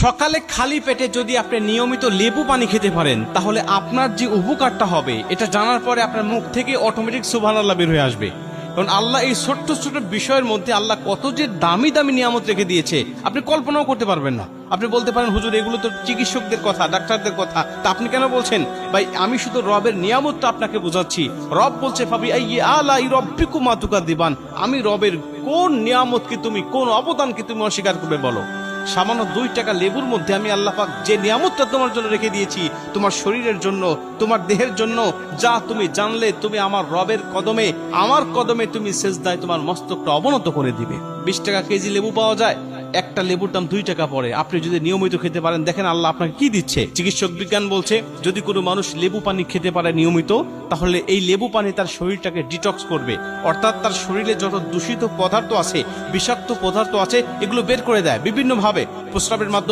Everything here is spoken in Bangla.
সকালে খালি পেটে যদি আপনি নিয়মিত লেবু পানি খেতে পারেন তাহলে আপনার যে উপকারটা হবে এটা জানার পরে আপনার মুখ থেকে অটোমেটিক সুবহানাল্লাহ বের হয়ে আসবে। কারণ আল্লাহ এই ছোট্ট ছোট্ট বিষয়ের মধ্যে আল্লাহ কত যে দামি দামি নিয়ামত রেখে দিয়েছে আপনি কল্পনাও করতে পারবেন না। আপনি বলতে পারেন হুজুর এগুলো তো চিকিৎসকদের কথা, ডাক্তারদের কথা, তা আপনি কেন বলছেন? ভাই আমি শুধু রবের নিয়ামতটা আপনাকে বোঝাচ্ছি। রব বলছে ফাবি আইয়ি আলাই রাব্বিকুমা তুকাদ্দিবান, আমি রবের কোন নিয়ামতকে তুমি, কোন অবদানকে তুমি অস্বীকার করবে বলো? সামান্য 2 টাকা লেবুর মধ্যে আমি আল্লাহ পাক যে নিয়ামতটা তোমার জন্য রেখে দিয়েছি, তোমার শরীরের জন্য, তোমার দেহের জন্য, যা তুমি জানলে তুমি আমার রবের কদমে, আমার কদমে তুমি সেজদায় তোমার মস্তকটা অবনত করে দিবে। 20 টাকা কেজি লেবু পাওয়া যায়, একটা লেবুর দাম 2 টাকা পড়ে। আপনি যদি নিয়মিত খেতে পারেন, দেখেন আল্লাহ আপনাকে কি দিচ্ছে। চিকিৎসক বিজ্ঞান বলছে যদি কোনো মানুষ লেবু পানি খেতে পারে নিয়মিত, তাহলে এই লেবু পানি তার শরীরটাকে ডিটক্স করবে, অর্থাৎ তার শরীরে যত দূষিত পদার্থ আছে, বিষাক্ত পদার্থ আছে, এগুলো বের করে দেয় বিভিন্ন ভাবে, প্রস্রাবের মাধ্যমে।